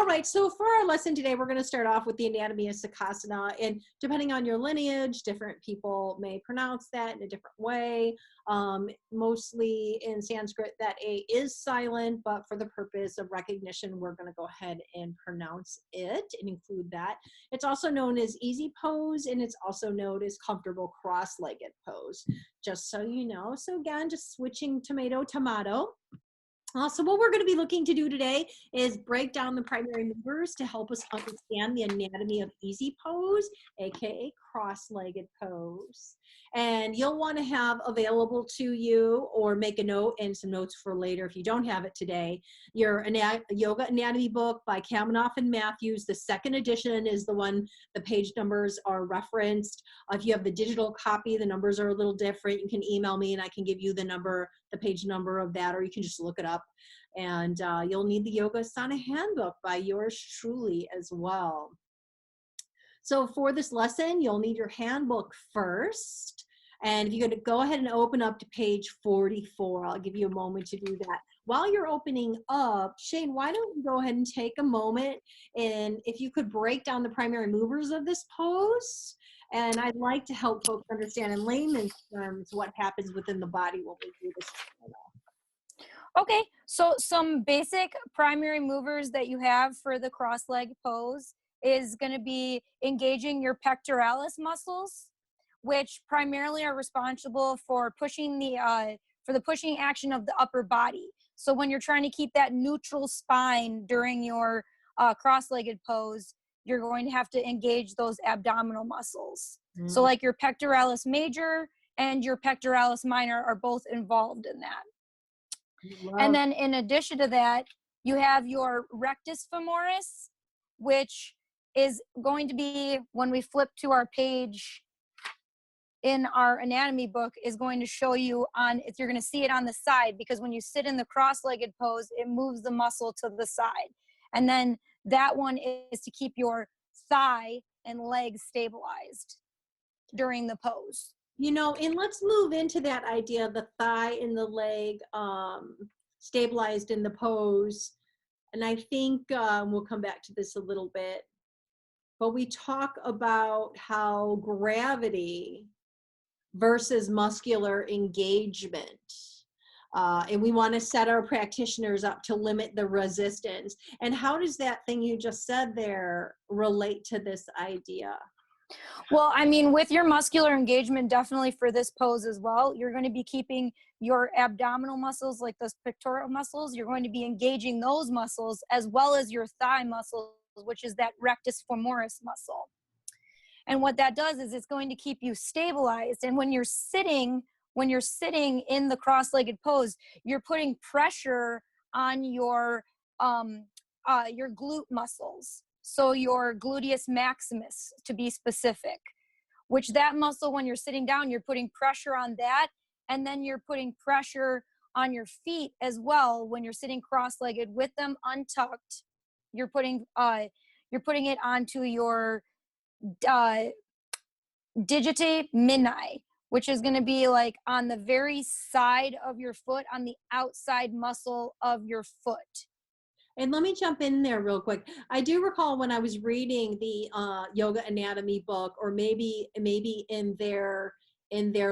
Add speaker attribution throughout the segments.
Speaker 1: All right, so for our lesson today, we're going to start off with the anatomy of Sukhasana, and depending on your lineage, different people may pronounce that in a different way. Mostly in Sanskrit, that A is silent, but for the purpose of recognition, we're going to go ahead and pronounce it and include that. It's also known as easy pose, and it's also known as comfortable cross-legged pose, just so you know. So again, just switching tomato. So what we're going to be looking to do today is break down the primary movers to help us understand the anatomy of easy pose, aka cross-legged pose. And you'll want to have available to you, or make a note and some notes for later if you don't have it today, your yoga anatomy book by Kaminoff and Matthews. The second edition is the one, the page numbers are referenced. If you have the digital copy, the numbers are a little different. You can email me and I can give you the page number of that, or you can just look it up. And you'll need the Yogasana handbook by yours truly as well. So for this lesson, you'll need your handbook first. And if you're going to go ahead and open up to page 44, I'll give you a moment to do that. While you're opening up, Shane, why don't you go ahead and take a moment, and if you could break down the primary movers of this pose. And I'd like to help folks understand in layman's terms what happens within the body when we do this.
Speaker 2: Okay, so some basic primary movers that you have for the cross-leg pose is going to be engaging your pectoralis muscles, which primarily are responsible for pushing the pushing action of the upper body. So when you're trying to keep that neutral spine during your cross-legged pose, you're going to have to engage those abdominal muscles. So like your pectoralis major and your pectoralis minor are both involved in that. And then in addition to that, you have your rectus femoris, which is going to be, when we flip to our page in our anatomy book, is going to show you you're going to see it on the side, because when you sit in the cross-legged pose, it moves the muscle to the side. And then that one is to keep your thigh and leg stabilized during the pose.
Speaker 1: You know, and let's move into that idea of the thigh and the leg stabilized in the pose. And I think we'll come back to this a little bit, but we talk about how gravity versus muscular engagement. And we want to set our practitioners up to limit the resistance. And how does that thing you just said there relate to this idea?
Speaker 2: Well, I mean, with your muscular engagement, definitely for this pose as well, you're going to be keeping your abdominal muscles, like those pectoral muscles, you're going to be engaging those muscles, as well as your thigh muscles, which is that rectus femoris muscle. And what that does is it's going to keep you stabilized. And when you're sitting in the cross-legged pose, you're putting pressure on your glute muscles. So your gluteus maximus, to be specific, which that muscle, when you're sitting down, you're putting pressure on that. And then you're putting pressure on your feet as well. When you're sitting cross-legged with them untucked, you're putting it onto your digitae minimi, which is going to be like on the very side of your foot, on the outside muscle of your foot.
Speaker 1: And let me jump in there real quick. I do recall when I was reading the yoga anatomy book, or maybe in their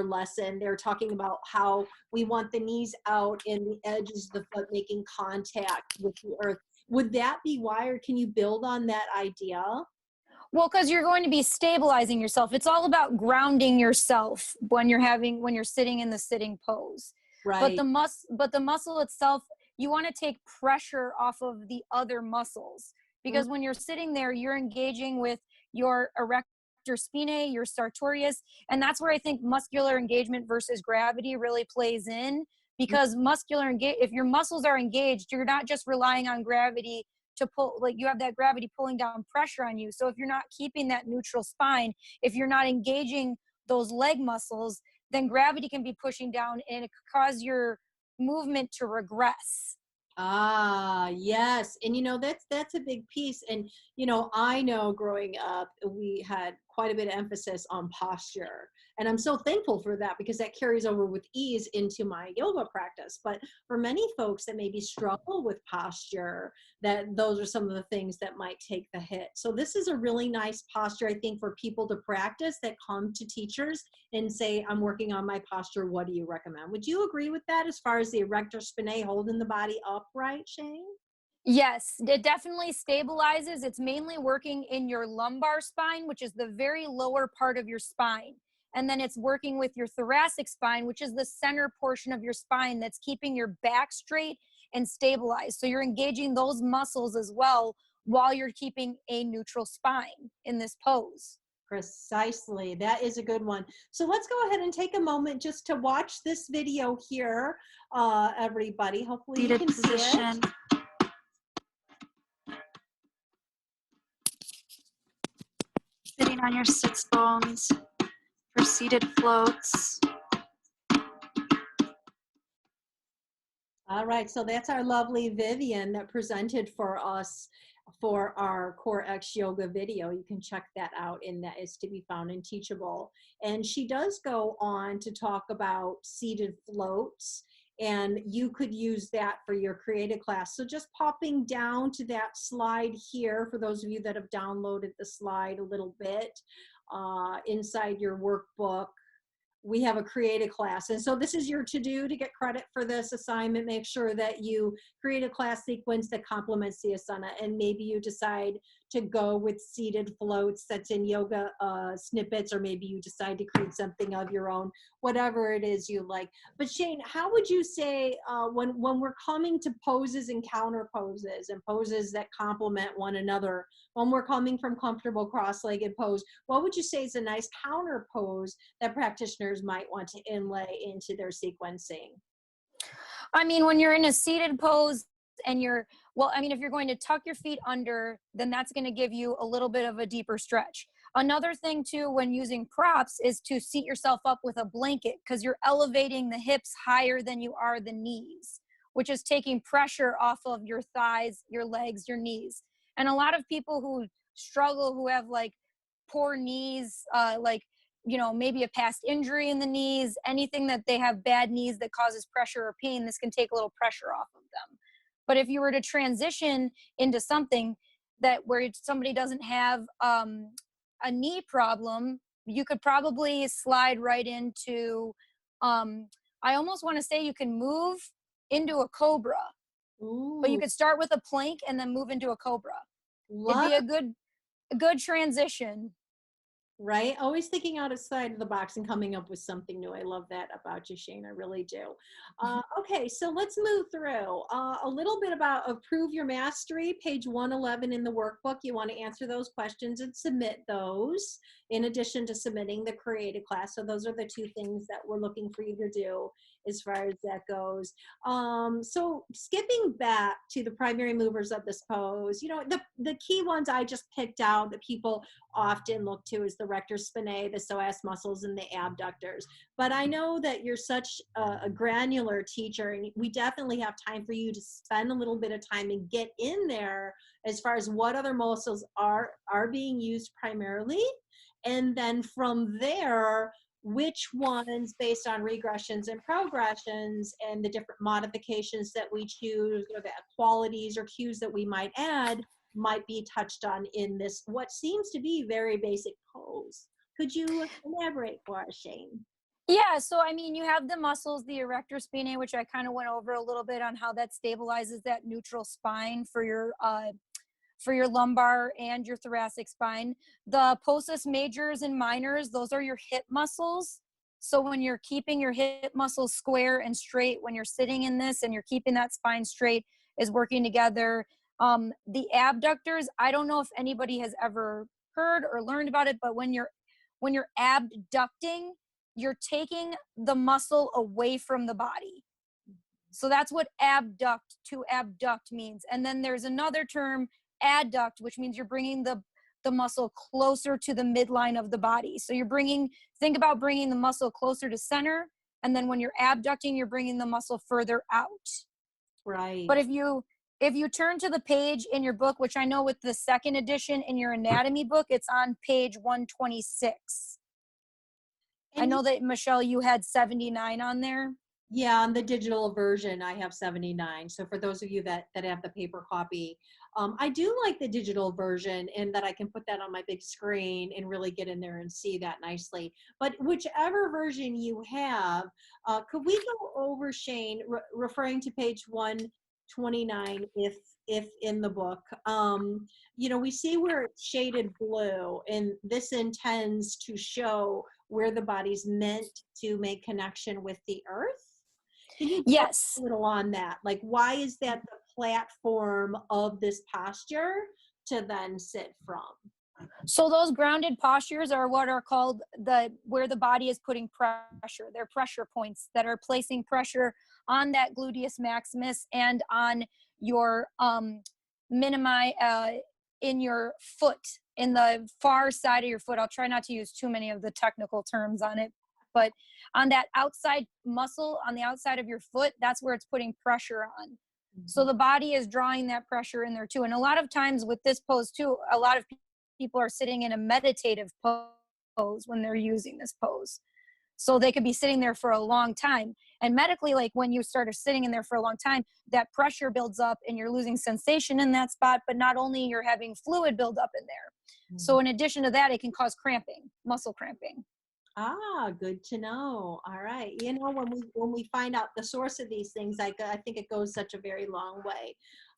Speaker 1: lesson, they're talking about how we want the knees out and the edges of the foot making contact with the earth. Would that be why, or can you build on that idea?
Speaker 2: Well, because you're going to be stabilizing yourself. It's all about grounding yourself when you're sitting in the sitting pose.
Speaker 1: Right.
Speaker 2: But the muscle itself, you want to take pressure off of the other muscles, because when you're sitting there, you're engaging with your erector spinae, your sartorius, and that's where I think muscular engagement versus gravity really plays in, because if your muscles are engaged, you're not just relying on gravity to pull, like you have that gravity pulling down pressure on you. So if you're not keeping that neutral spine, if you're not engaging those leg muscles, then gravity can be pushing down and it could cause your movement to regress.
Speaker 1: Ah, yes. And that's a big piece. And I know growing up we had quite a bit of emphasis on posture, And I'm so thankful for that because that carries over with ease into my yoga practice. But for many folks that maybe struggle with posture, that those are some of the things that might take the hit. So this is a really nice posture, I think, for people to practice that come to teachers and say, I'm working on my posture. What do you recommend? Would you agree with that as far as the erector spinae holding the body upright, Shane?
Speaker 2: Yes, it definitely stabilizes. It's mainly working in your lumbar spine, which is the very lower part of your spine. And then it's working with your thoracic spine, which is the center portion of your spine that's keeping your back straight and stabilized. So you're engaging those muscles as well while you're keeping a neutral spine in this pose.
Speaker 1: Precisely. That is a good one. So let's go ahead and take a moment just to watch this video here, everybody. Hopefully you
Speaker 3: Seated
Speaker 1: can see
Speaker 3: position.
Speaker 1: it.
Speaker 3: Sitting on your sits bones for seated floats.
Speaker 1: All right, so that's our lovely Vivian that presented for us for our Core X Yoga video. You can check that out, and that is to be found in Teachable. And she does go on to talk about seated floats, and you could use that for your creative class. So just popping down to that slide here, for those of you that have downloaded the slide a little bit, inside your workbook, we have a create a class. And so this is your to-do to get credit for this assignment. Make sure that you create a class sequence that complements the asana. And maybe you decide to go with seated floats that's in yoga snippets, or maybe you decide to create something of your own, whatever it is you like. But Shane, how would you say when we're coming to poses and counter poses and poses that complement one another, when we're coming from comfortable cross-legged pose, what would you say is a nice counter pose that practitioners might want to inlay into their sequencing?
Speaker 2: I mean, when you're in a seated pose and if you're going to tuck your feet under, then that's going to give you a little bit of a deeper stretch. Another thing too, when using props, is to seat yourself up with a blanket, because you're elevating the hips higher than you are the knees, which is taking pressure off of your thighs, your legs, your knees. And a lot of people who struggle, who have like poor knees, maybe a past injury in the knees, anything that they have bad knees that causes pressure or pain, this can take a little pressure off of them. But if you were to transition into something where somebody doesn't have a knee problem, you could probably slide right into, I almost want to say you can move into a cobra.
Speaker 1: Ooh,
Speaker 2: But you could start with a plank and then move into a cobra.
Speaker 1: love.
Speaker 2: It'd be a good transition.
Speaker 1: Right? Always thinking outside of the box and coming up with something new. I love that about you, Shane. I really do. Okay, so let's move through a little bit about Approve Your Mastery, page 111 in the workbook. You want to answer those questions and submit those in addition to submitting the creative class. So those are the two things that we're looking for you to do as far as that goes. So skipping back to the primary movers of this pose, the key ones I just picked out that people often look to is the rector spinae, the psoas muscles, and the abductors. But I know that you're such a granular teacher, and we definitely have time for you to spend a little bit of time and get in there as far as what other muscles are being used primarily. And then from there, which ones, based on regressions and progressions and the different modifications that we choose, or the qualities or cues that we might add, might be touched on in this, what seems to be very basic pose. Could you elaborate for us, Shane?
Speaker 2: Yeah, so I mean, you have the muscles, the erector spinae, which I kind of went over a little bit on how that stabilizes that neutral spine for your lumbar and your thoracic spine. The postus majors and minors, those are your hip muscles. So when you're keeping your hip muscles square and straight, when you're sitting in this and you're keeping that spine straight, is working together. The abductors, I don't know if anybody has ever heard or learned about it, but when you're abducting, you're taking the muscle away from the body. So that's what abduct means. And then there's another term, adduct, which means you're bringing the muscle closer to the midline of the body. So think about bringing the muscle closer to center. And then when you're abducting, you're bringing the muscle further out.
Speaker 1: Right.
Speaker 2: But if you turn to the page in your book, which I know with the second edition in your anatomy book, it's on page 126. I know that, Michelle, you had 79 on there.
Speaker 1: Yeah, on the digital version, I have 79. So for those of you that have the paper copy, I do like the digital version in that I can put that on my big screen and really get in there and see that nicely. But whichever version you have, could we go over, Shane, referring to page 129, if in the book, you know, we see where it's shaded blue, and this intends to show where the body's meant to make connection with the earth. Can you talk
Speaker 2: Yes.
Speaker 1: a little on that? Like, why is that the platform of this posture to then sit from?
Speaker 2: So those grounded postures are what are called where the body is putting pressure. They're pressure points that are placing pressure on that gluteus maximus and on your minimi in your foot, in the far side of your foot. I'll try not to use too many of the technical terms on it, but on that outside muscle on the outside of your foot, that's where it's putting pressure on. Mm-hmm. So the body is drawing that pressure in there too. And a lot of times with this pose too, a lot of people are sitting in a meditative pose when they're using this pose. So they could be sitting there for a long time. And medically, like when you start sitting in there for a long time, that pressure builds up and you're losing sensation in that spot, but not only you're having fluid build up in there. Mm-hmm. So in addition to that, it can cause cramping, muscle cramping.
Speaker 1: Ah, good to know. All right. You know, when we find out the source of these things, I think it goes such a very long way.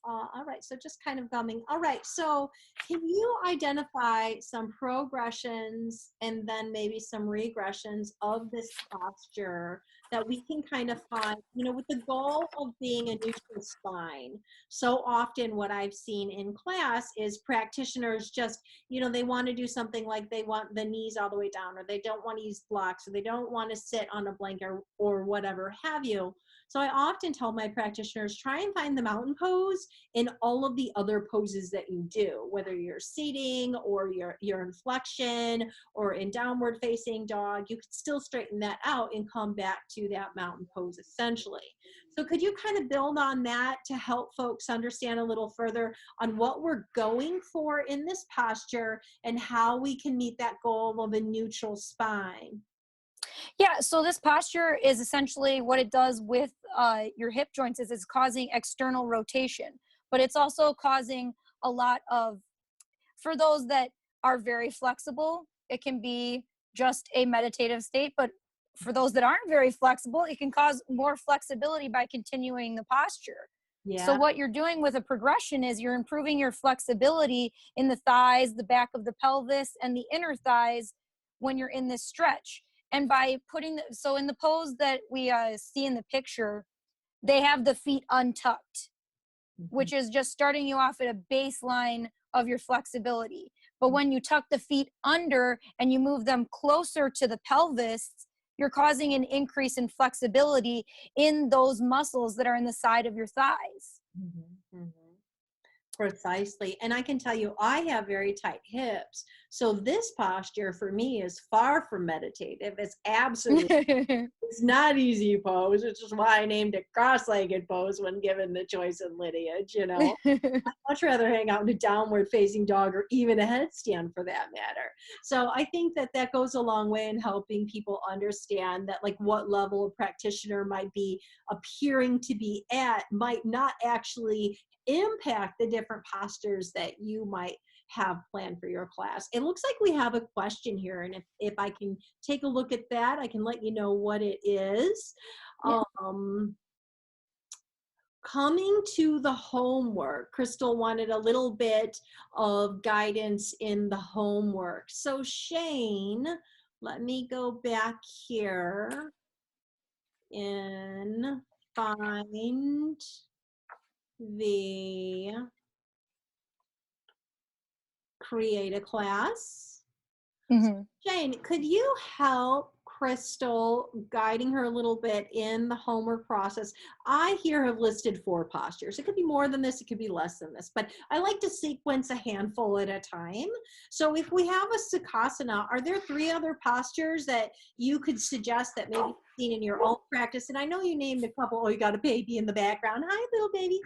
Speaker 1: All right. So just kind of gumming. All right. So can you identify some progressions and then maybe some regressions of this posture that we can kind of find, you know, with the goal of being a neutral spine? So often what I've seen in class is practitioners just, you know, they want to do something like they want the knees all the way down, or they don't want to use blocks, or they don't want to sit on a blanket or whatever have you. So I often tell my practitioners, try and find the mountain pose in all of the other poses that you do, whether you're seating or you're in flexion or in downward facing dog. You could still straighten that out and come back to that mountain pose essentially. So could you kind of build on that to help folks understand a little further on what we're going for in this posture and how we can meet that goal of a neutral spine?
Speaker 2: Yeah, so this posture is essentially what it does with your hip joints is it's causing external rotation, but it's also causing a lot of, for those that are very flexible, it can be just a meditative state, but for those that aren't very flexible, it can cause more flexibility by continuing the posture. Yeah. So what you're doing with a progression is you're improving your flexibility in the thighs, the back of the pelvis, and the inner thighs when you're in this stretch. And by putting, so in the pose that we see in the picture, they have the feet untucked, which is just starting you off at a baseline of your flexibility. But when you tuck the feet under and you move them closer to the pelvis, you're causing an increase in flexibility in those muscles that are in the side of your thighs.
Speaker 1: Mm-hmm. Mm-hmm. Precisely. And I can tell you, I have very tight hips. So this posture for me is far from meditative. It's absolutely, it's not easy pose, which is why I named it cross-legged pose when given the choice in lineage, you know. I'd much rather hang out in a downward facing dog or even a headstand for that matter. So I think that that goes a long way in helping people understand that like what level a practitioner might be appearing to be at might not actually impact the different postures that you might have planned for your class. It looks like we have a question here, and if I can take a look at that, I can let you know what it is. Yeah. Coming to the homework, Crystal wanted a little bit of guidance in the homework. So Shane, let me go back here and find the create a class. Mm-hmm. Jane, could you help Crystal guiding her a little bit in the homework process? I here have listed 4 postures. It could be more than this, it could be less than this, but I like to sequence a handful at a time. So if we have a Sukhasana, are there 3 other postures that you could suggest that maybe seen in your own practice. And I know you named a couple. Oh, you got a baby in the background. Hi, little baby.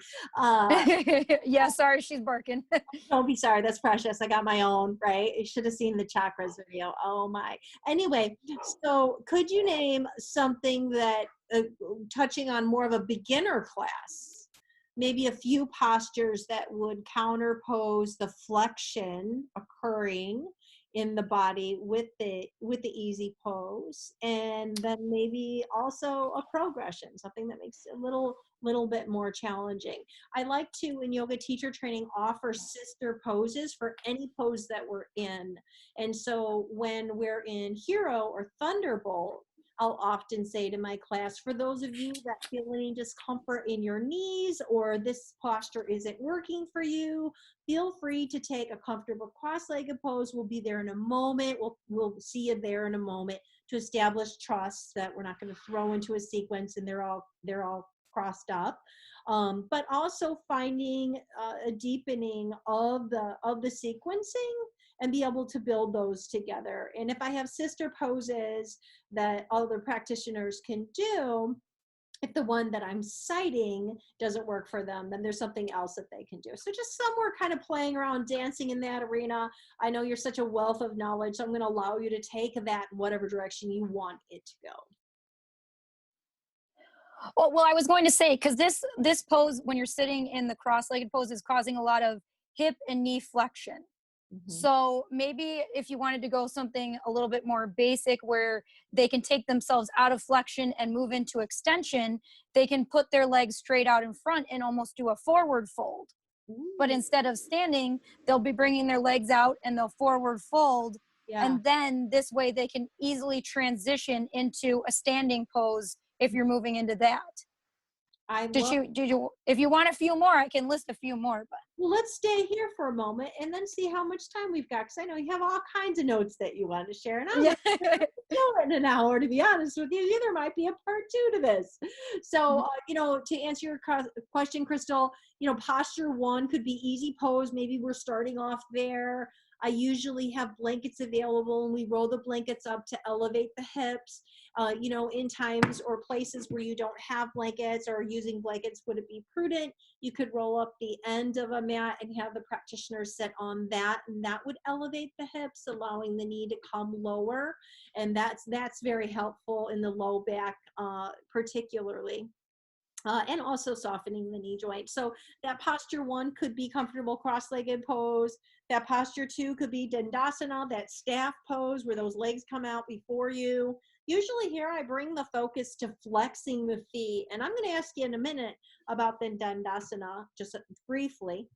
Speaker 2: Yeah, sorry, she's barking.
Speaker 1: Don't be sorry. That's precious. I got my own, right? You should have seen the chakras video. Oh my. Anyway, so could you name something that touching on more of a beginner class, maybe a few postures that would counterpose the flexion occurring in the body with the easy pose, and then maybe also a progression, something that makes it a little bit more challenging. I like to, in yoga teacher training, offer sister poses for any pose that we're in. And so when we're in Hero or Thunderbolt, I'll often say to my class, for those of you that feel any discomfort in your knees or this posture isn't working for you, feel free to take a comfortable cross-legged pose. We'll be there in a moment. We'll see you there in a moment to establish trust that we're not going to throw into a sequence and they're all crossed up. But also finding a deepening of the sequencing and be able to build those together. And if I have sister poses that other practitioners can do, if the one that I'm citing doesn't work for them, then there's something else that they can do. So just somewhere kind of playing around, dancing in that arena. I know you're such a wealth of knowledge, so I'm going to allow you to take that in whatever direction you want it to go.
Speaker 2: Well, I was going to say, because this pose, when you're sitting in the cross-legged pose, is causing a lot of hip and knee flexion.
Speaker 1: Mm-hmm.
Speaker 2: So maybe if you wanted to go something a little bit more basic where they can take themselves out of flexion and move into extension, they can put their legs straight out in front and almost do a forward fold.
Speaker 1: Ooh.
Speaker 2: But instead of standing, they'll be bringing their legs out and they'll forward fold.
Speaker 1: Yeah.
Speaker 2: And then this way they can easily transition into a standing pose if you're moving into that. If you want a few more, I can list a few more. But
Speaker 1: well, let's stay here for a moment and then see how much time we've got, because I know you have all kinds of notes that you want to share, and I'm not sure in an hour, to be honest with you. There might be a part 2 to this. So, to answer your question, Crystal, posture 1 could be easy pose. Maybe we're starting off there. I usually have blankets available, and we roll the blankets up to elevate the hips. In times or places where you don't have blankets or using blankets, would it be prudent? You could roll up the end of a mat and have the practitioner sit on that, and that would elevate the hips, allowing the knee to come lower. And that's very helpful in the low back, particularly. And also softening the knee joint. So that posture 1 could be comfortable cross-legged pose. That posture 2 could be Dandasana, that staff pose where those legs come out before you. Usually here I bring the focus to flexing the feet. And I'm going to ask you in a minute about the Dandasana, just briefly,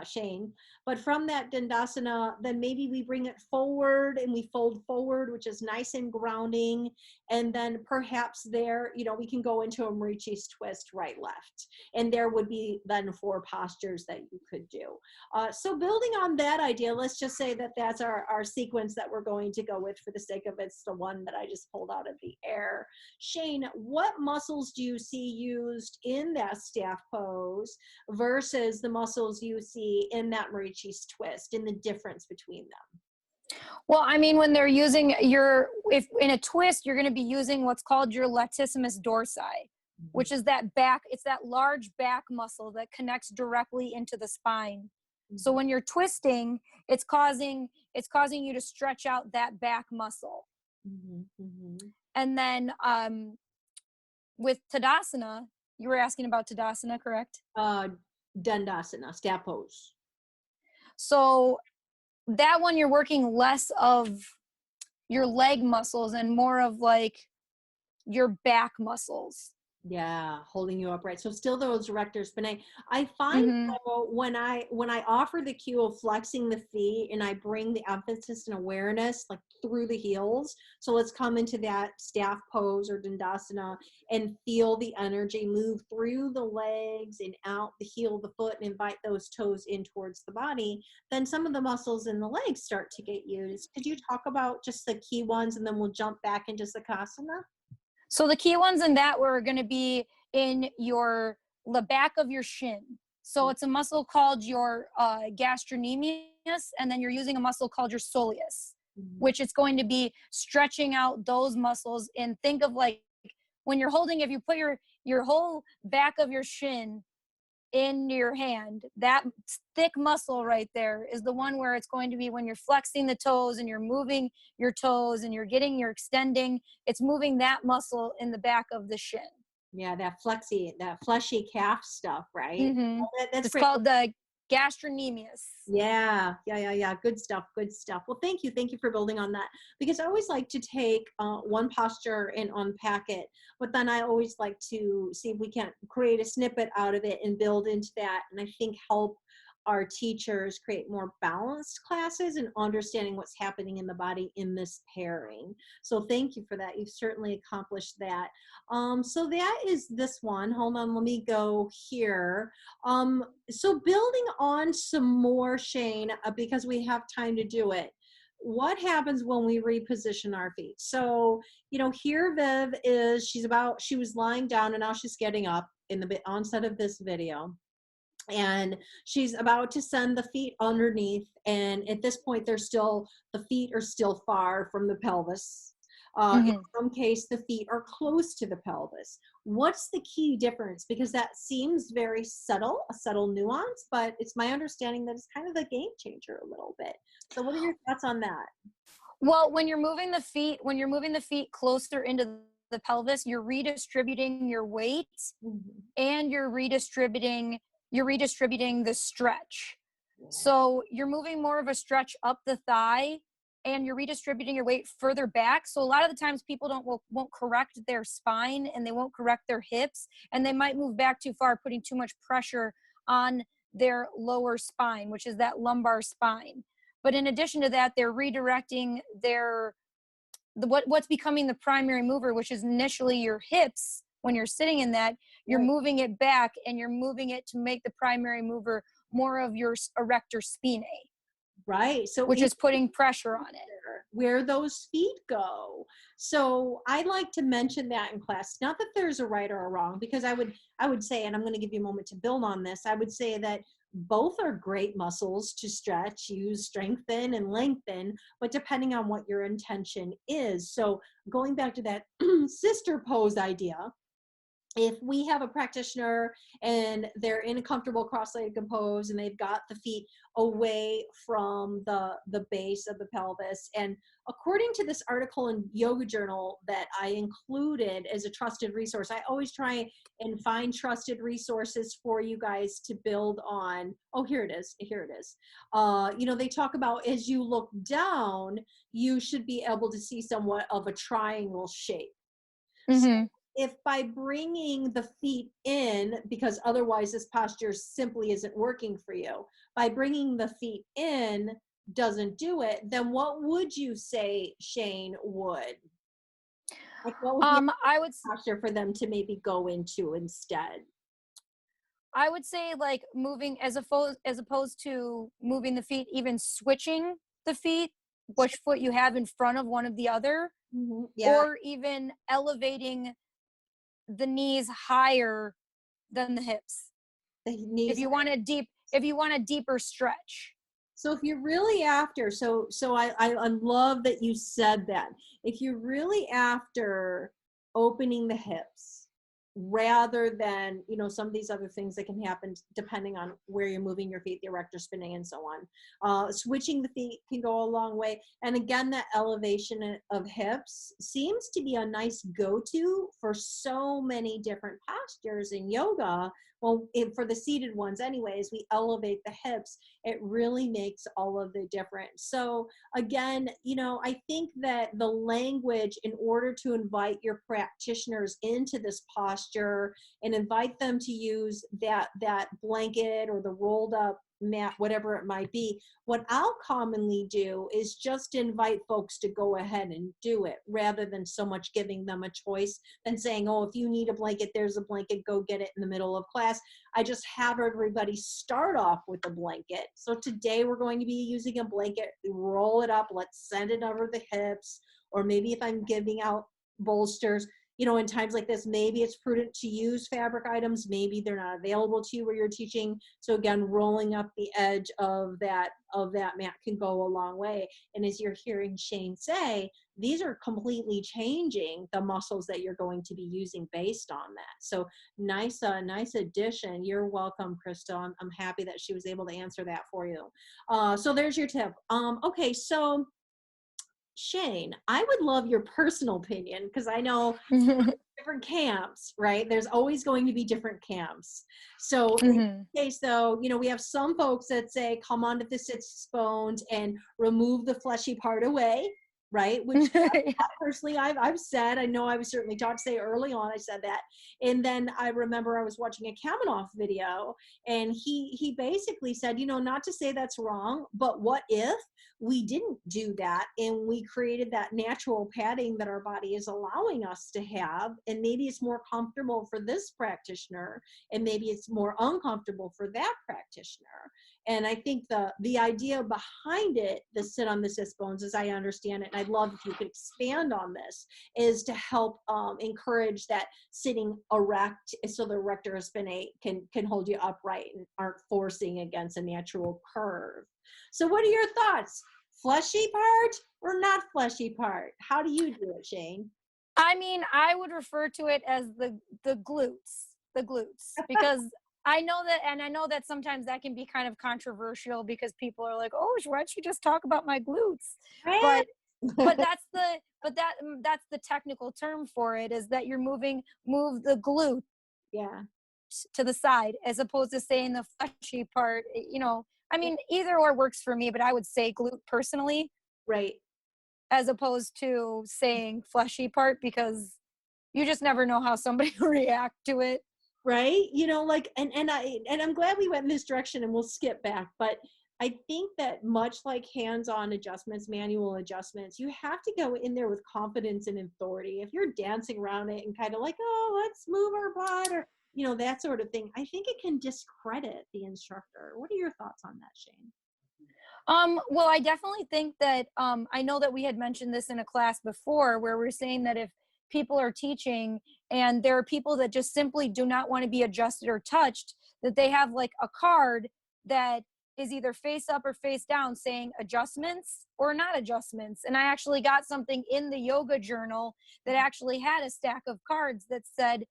Speaker 1: Shane. But from that Dandasana, then maybe we bring it forward and we fold forward, which is nice and grounding. And then perhaps there, we can go into a Marichi's twist, right, left. And there would be then 4 postures that you could do. So building on that idea, let's just say that that's our sequence that we're going to go with for the sake of it's the one that I just pulled out of the air. Shane, what muscles do you see used in that staff pose versus the muscles you see in that Marichi's twist, and the difference between them?
Speaker 2: Well, I mean, when they're using if in a twist, you're going to be using what's called your latissimus dorsi, which is it's that large back muscle that connects directly into the spine. So when you're twisting, it's causing you to stretch out that back muscle. And then with Tadasana, you were asking about Tadasana, correct?
Speaker 1: Dandasana, staff pose.
Speaker 2: So that one, you're working less of your leg muscles and more of like your back muscles.
Speaker 1: Yeah, holding you upright. So still those erectors, but I find though, when I offer the cue of flexing the feet and I bring the emphasis and awareness like through the heels. So let's come into that staff pose or Dandasana and feel the energy move through the legs and out the heel of the foot and invite those toes in towards the body. Then some of the muscles in the legs start to get used. Could you talk about just the key ones, and then we'll jump back into Sukhasana?
Speaker 2: So the key ones in that were going to be in the back of your shin. So it's a muscle called your gastrocnemius, and then you're using a muscle called your soleus, which is going to be stretching out those muscles. And think of like when you're holding, if you put your whole back of your shin in your hand, that thick muscle right there is the one where it's going to be when you're flexing the toes and you're moving your toes and you're extending, it's moving that muscle in the back of the shin.
Speaker 1: Yeah, that fleshy calf stuff, right?
Speaker 2: Mm-hmm.
Speaker 1: That's
Speaker 2: It's
Speaker 1: great.
Speaker 2: called the gastrocnemius.
Speaker 1: Yeah. Good stuff. Well, thank you for building on that, because I always like to take one posture and unpack it, but then I always like to see if we can create a snippet out of it and build into that, and I think help our teachers create more balanced classes and understanding what's happening in the body in this pairing. So thank you for that. You've certainly accomplished that. So that is this one. Hold on, let me go here. So building on some more, Shane, because we have time to do it. What happens when we reposition our feet? So, here Viv is, she was lying down and now she's getting up in the onset of this video. And she's about to send the feet underneath. And at this point, the feet are still far from the pelvis. In some case, the feet are close to the pelvis. What's the key difference? Because that seems very a subtle nuance, but it's my understanding that it's kind of a game changer a little bit. So what are your thoughts on that?
Speaker 2: Well, when you're moving the feet closer into the pelvis, you're redistributing your weight and you're redistributing the stretch. Yeah. So you're moving more of a stretch up the thigh and you're redistributing your weight further back. So a lot of the times people won't correct their spine and they won't correct their hips, and they might move back too far, putting too much pressure on their lower spine, which is that lumbar spine. But in addition to that, they're redirecting what's becoming the primary mover, which is initially your hips. When you're sitting in that, you're moving it back and you're moving it to make the primary mover more of your erector spinae.
Speaker 1: Right. So
Speaker 2: which is putting pressure on it.
Speaker 1: Where those feet go. So I like to mention that in class. Not that there's a right or a wrong, because I would say, and I'm going to give you a moment to build on this, I would say that both are great muscles to stretch, use, strengthen, and lengthen, but depending on what your intention is. So going back to that sister pose idea, if we have a practitioner and they're in a comfortable cross-legged pose and they've got the feet away from the base of the pelvis, and according to this article in Yoga Journal that I included as a trusted resource, I always try and find trusted resources for you guys to build on. Oh, here it is. They talk about, as you look down, you should be able to see somewhat of a triangle shape. So if by bringing the feet in, because otherwise this posture simply isn't working for you, by bringing the feet in doesn't do it, then what would you say, Shane, would? Like, what would be
Speaker 2: I would
Speaker 1: posture for them to maybe go into instead?
Speaker 2: I would say like moving, as opposed to moving the feet, even switching the feet, which foot you have in front of one of the other, or even elevating the knees higher than the hips. If you want a deeper stretch.
Speaker 1: So if you're really after, so I love that you said that. If you're really after opening the hips, rather than, some of these other things that can happen depending on where you're moving your feet, the erector spinning and so on. Switching the feet can go a long way. And again, that elevation of hips seems to be a nice go-to for so many different postures in yoga. Well, for the seated ones anyways, we elevate the hips. It really makes all of the difference. So again, I think that the language, in order to invite your practitioners into this posture and invite them to use that blanket or the rolled up mat, whatever it might be, what I'll commonly do is just invite folks to go ahead and do it, rather than so much giving them a choice than saying, oh, if you need a blanket, there's a blanket, go get it in the middle of class. I just have everybody start off with a blanket. So today we're going to be using a blanket, roll it up, let's send it over the hips, or maybe if I'm giving out bolsters, you know, in times like this, maybe it's prudent to use fabric items. Maybe they're not available to you where you're teaching. So again, rolling up the edge of that mat can go a long way. And as you're hearing Shane say, these are completely changing the muscles that you're going to be using based on that. So nice addition. You're welcome, Crystal. I'm happy that she was able to answer that for you. So there's your tip. Okay, so Shane, I would love your personal opinion, because I know different camps, right? There's always going to be different camps. So in this case, though, you know, we have some folks that say, come onto the sits bones and remove the fleshy part away, right? Which personally I've said, I know I was certainly taught to say early on, I said that. And then I remember I was watching a Kaminoff video, and he basically said, you know, not to say that's wrong, but what if we didn't do that and we created that natural padding that our body is allowing us to have, and maybe it's more comfortable for this practitioner and maybe it's more uncomfortable for that practitioner. And I think the idea behind it, the sit on the sits bones, as I understand it, and I'd love if you could expand on this, is to help encourage that sitting erect, so the erector spinae can hold you upright and aren't forcing against a natural curve. So what are your thoughts? Fleshy part or not fleshy part? How do you do it, Shane?
Speaker 2: I mean, I would refer to it as the glutes, because I know that, and I know that sometimes that can be kind of controversial because people are like, "Oh, why don't you just talk about my glutes?" But that's the technical term for it, is that you're move the glute to the side, as opposed to saying the fleshy part. You know, I mean, either or works for me, but I would say glute personally,
Speaker 1: right,
Speaker 2: as opposed to saying fleshy part, because you just never know how somebody will react to it.
Speaker 1: Right, you know, like, and I'm glad we went in this direction, and we'll skip back, but I think that much like hands-on adjustments, manual adjustments, you have to go in there with confidence and authority. If you're dancing around it and kind of like, oh, let's move our butt, or, you know, that sort of thing, I think it can discredit the instructor. What are your thoughts on that, Shane?
Speaker 2: Well, I definitely think that, I know that we had mentioned this in a class before, where we're saying that if people are teaching and there are people that just simply do not want to be adjusted or touched, that they have like a card that is either face up or face down saying adjustments or not adjustments. And I actually got something in the yoga journal that actually had a stack of cards that said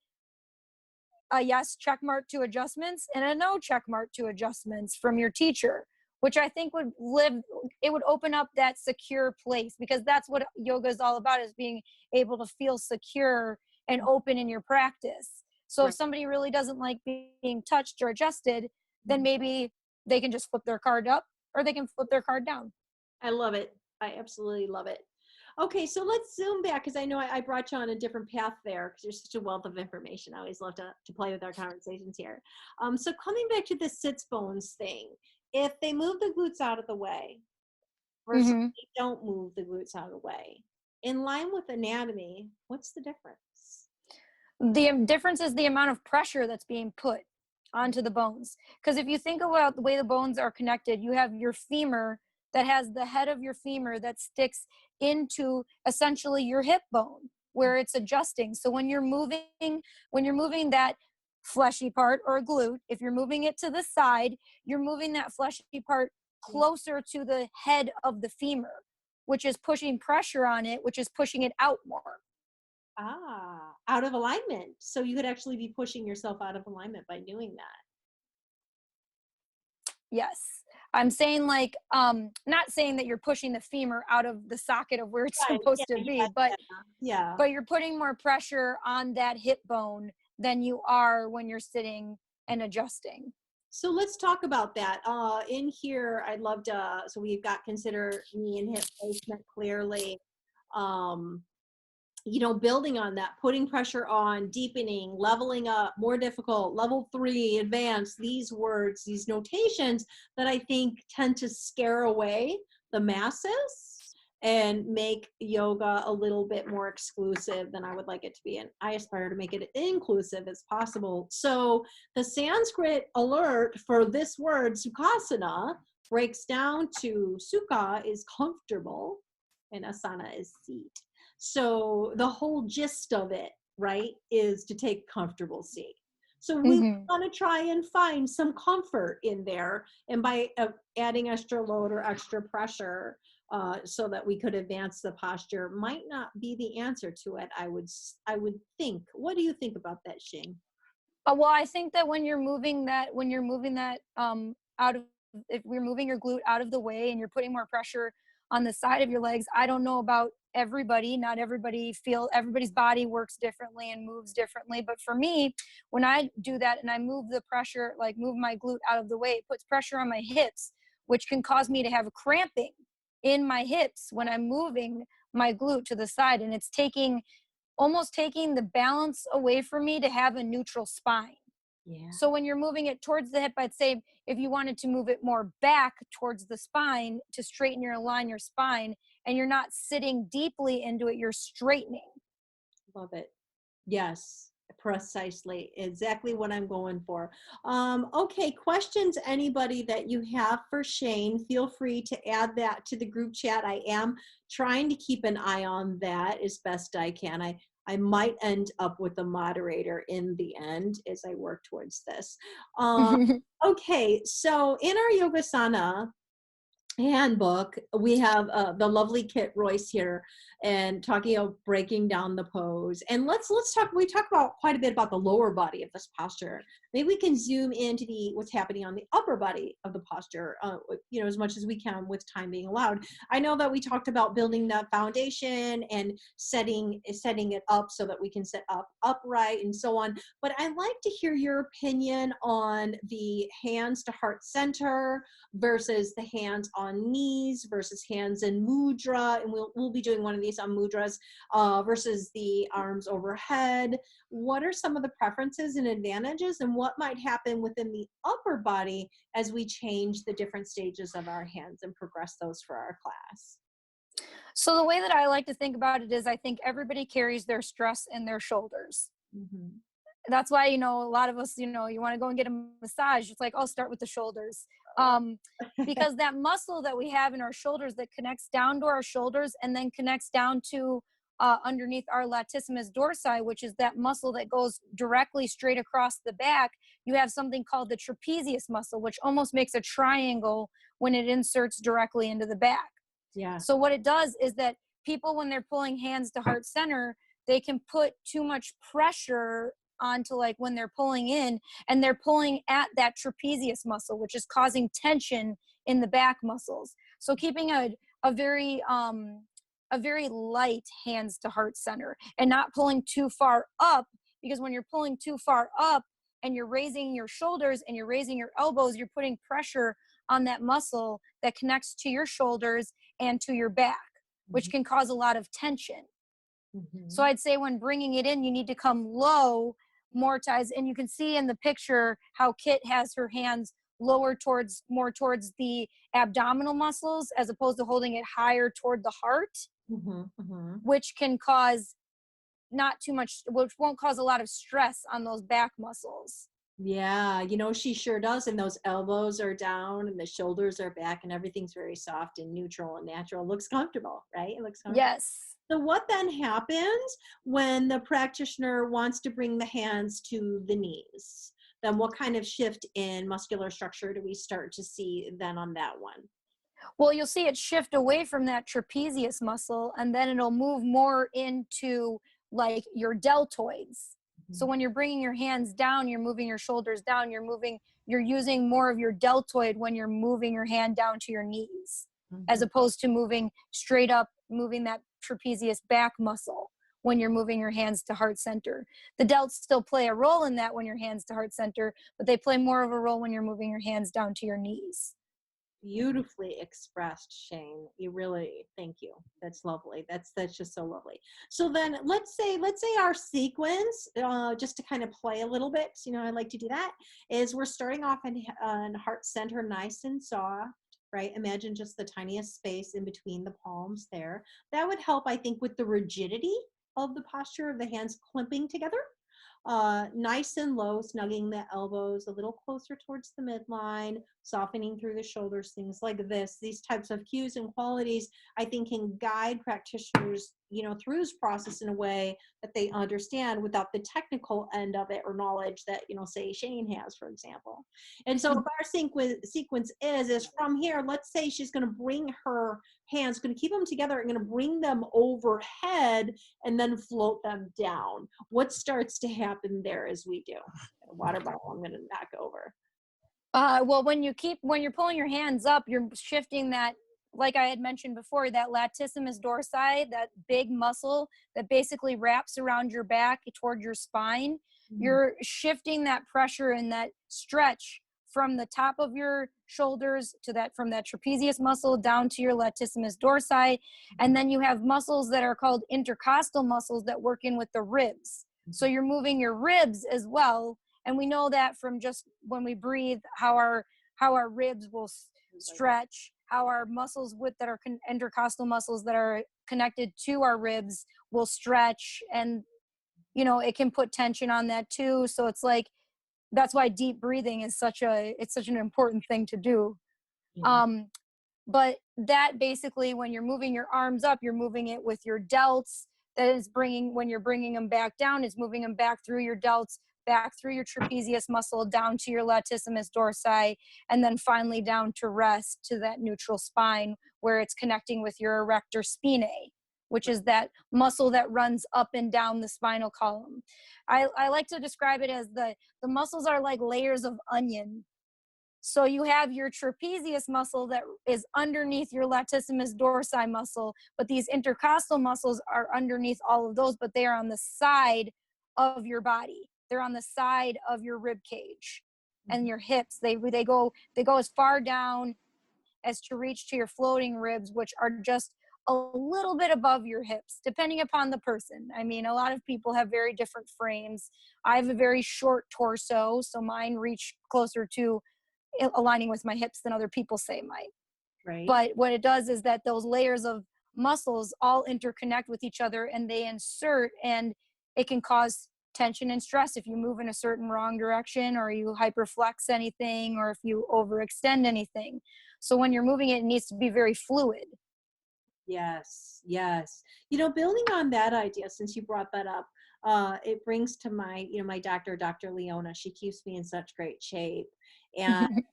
Speaker 2: a yes check mark to adjustments and a no check mark to adjustments from your teacher, which I think would open up that secure place, because that's what yoga is all about, is being able to feel secure and open in your practice. So if somebody really doesn't like being touched or adjusted, then maybe they can just flip their card up, or they can flip their card down.
Speaker 1: I love it. I absolutely love it. Okay, so let's zoom back, because I know I brought you on a different path there, because you're such a wealth of information. I always love to play with our conversations here. So coming back to the sits bones thing, if they move the glutes out of the way versus they don't move the glutes out of the way, in line with anatomy, what's the difference?
Speaker 2: The difference is the amount of pressure that's being put onto the bones. Because if you think about the way the bones are connected, you have your femur that has the head of your femur that sticks into essentially your hip bone where it's adjusting. So when you're moving that fleshy part or glute, if you're moving it to the side, you're moving that fleshy part closer to the head of the femur, which is pushing pressure on it, which is pushing it out more.
Speaker 1: Out of alignment. So you could actually be pushing yourself out of alignment by doing that.
Speaker 2: Yes. I'm saying, like, not saying that you're pushing the femur out of the socket of where it's supposed to be, but you're putting more pressure on that hip bone than you are when you're sitting and adjusting.
Speaker 1: So let's talk about that. In here, I'd love to, so we've got consider knee and hip placement clearly. You know, building on that, putting pressure on, deepening, leveling up, more difficult, level 3, advanced, these words, these notations that I think tend to scare away the masses and make yoga a little bit more exclusive than I would like it to be. And I aspire to make it inclusive as possible. So the Sanskrit alert for this word, Sukhasana, breaks down to Sukha is comfortable and Asana is seat. So the whole gist of it right, is to take a comfortable seat. So we
Speaker 2: Hmm.
Speaker 1: want to try and find some comfort in there. And by adding extra load or extra pressure so that we could advance the posture might not be the answer to it, I would think. What do you think about that, Shane?
Speaker 2: Well, I think that when you're moving that out of, if we're moving your glute out of the way and you're putting more pressure on the side of your legs, I don't know about everybody. Not everybody everybody's body works differently and moves differently. But for me, when I do that and I move the pressure, like move my glute out of the way, it puts pressure on my hips, which can cause me to have cramping in my hips when I'm moving my glute to the side, and it's almost taking the balance away from me to have a neutral spine.
Speaker 1: Yeah.
Speaker 2: So when you're moving it towards the hip, I'd say if you wanted to move it more back towards the spine to straighten your align your spine, and you're not sitting deeply into it, you're straightening.
Speaker 1: Love it. Yes, precisely. Exactly what I'm going for. Okay, questions, anybody that you have for Shane, feel free to add that to the group chat. I am trying to keep an eye on that as best I can. I might end up with a moderator in the end as I work towards this. Okay, so in our Yogasana handbook, we have the lovely Kit Royce here and talking about breaking down the pose. And let's talk, we talk about quite a bit about the lower body of this posture. Maybe we can zoom into what's happening on the upper body of the posture, you know, as much as we can with time being allowed. I know that we talked about building that foundation and setting it up so that we can sit up upright and so on. But I'd like to hear your opinion on the hands to heart center versus the hands on knees versus hands in mudra, and we'll be doing one of these on mudras, versus the arms overhead. What are some of the preferences and advantages, and what might happen within the upper body as we change the different stages of our hands and progress those for our class?
Speaker 2: So the way that I like to think about it is I think everybody carries their stress in their shoulders.
Speaker 1: Mm-hmm.
Speaker 2: That's why, a lot of us, you want to go and get a massage. It's like, I'll start with the shoulders. Because that muscle that we have in our shoulders that connects down to our shoulders and then connects down to underneath our latissimus dorsi, which is that muscle that goes directly straight across the back. You have something called the trapezius muscle, which almost makes a triangle when it inserts directly into the back.
Speaker 1: Yeah.
Speaker 2: So what it does is that people, when they're pulling hands to heart center, they can put too much pressure onto, like, when they're pulling in, and they're pulling at that trapezius muscle, which is causing tension in the back muscles. So keeping a very light hands to heart center and not pulling too far up, because when you're pulling too far up and you're raising your shoulders and you're raising your elbows, you're putting pressure on that muscle that connects to your shoulders and to your back, which can cause a lot of tension.
Speaker 1: Mm-hmm.
Speaker 2: So I'd say when bringing it in, you need to come low, more ties. And you can see in the picture how Kit has her hands lower more towards the abdominal muscles as opposed to holding it higher toward the heart,
Speaker 1: Mm-hmm. Mm-hmm.
Speaker 2: which can cause which won't cause a lot of stress on those back muscles.
Speaker 1: Yeah, she sure does. And those elbows are down and the shoulders are back and everything's very soft and neutral and natural. It looks comfortable, right? It looks comfortable.
Speaker 2: Yes.
Speaker 1: So what then happens when the practitioner wants to bring the hands to the knees? Then what kind of shift in muscular structure do we start to see then on that one?
Speaker 2: Well, you'll see it shift away from that trapezius muscle, and then it'll move more into like your deltoids. So when you're bringing your hands down, you're moving your shoulders down, you're using more of your deltoid when you're moving your hand down to your knees, as opposed to moving straight up, moving that trapezius back muscle when you're moving your hands to heart center. The delts still play a role in that when your hands to heart center, but they play more of a role when you're moving your hands down to your knees.
Speaker 1: Beautifully expressed, Shane. You really, thank you. That's lovely. That's just so lovely. So then let's say our sequence, just to kind of play a little bit, I like to do that, is we're starting off in heart center, nice and soft, right? Imagine just the tiniest space in between the palms there. That would help, I think, with the rigidity of the posture of the hands clipping together. Nice and low, snugging the elbows a little closer towards the midline, softening through the shoulders, things like this. These types of cues and qualities, I think, can guide practitioners, through this process in a way that they understand without the technical end of it or knowledge that, say Shane has, for example. And so if our sequence is from here, let's say she's going to bring her hands, going to keep them together and going to bring them overhead and then float them down. What starts to happen there as we do? A water bottle I'm going to knock over.
Speaker 2: Well, when you're pulling your hands up, you're shifting that, like I had mentioned before, that latissimus dorsi, that big muscle that basically wraps around your back toward your spine. Mm-hmm. You're shifting that pressure and that stretch from the top of your shoulders from that trapezius muscle down to your latissimus dorsi. And then you have muscles that are called intercostal muscles that work in with the ribs. So you're moving your ribs as well. And we know that from just when we breathe, how our ribs will stretch, how our muscles that are intercostal muscles that are connected to our ribs will stretch, and it can put tension on that too. So it's like, that's why deep breathing is such an important thing to do. Mm-hmm. But that basically, when you're moving your arms up, you're moving it with your delts. That is when you're bringing them back down, is moving them back through your delts, back through your trapezius muscle, down to your latissimus dorsi, and then finally down to rest, to that neutral spine where it's connecting with your erector spinae, which is that muscle that runs up and down the spinal column. I like to describe it as the muscles are like layers of onion. So you have your trapezius muscle that is underneath your latissimus dorsi muscle, but these intercostal muscles are underneath all of those, but they are on the side of your body. They're on the side of your rib cage and your hips. They go as far down as to reach to your floating ribs, which are just a little bit above your hips, depending upon the person. I mean, a lot of people have very different frames. I have a very short torso, so mine reach closer to aligning with my hips than other people say might. Right. But what it does is that those layers of muscles all interconnect with each other, and they insert, and it can cause tension and stress if you move in a certain wrong direction, or you hyperflex anything, or if you overextend anything. So when you're moving it, it needs to be very fluid.
Speaker 1: Yes. Building on that idea, since you brought that up, it brings to my, my doctor, Dr. Leona. She keeps me in such great shape. And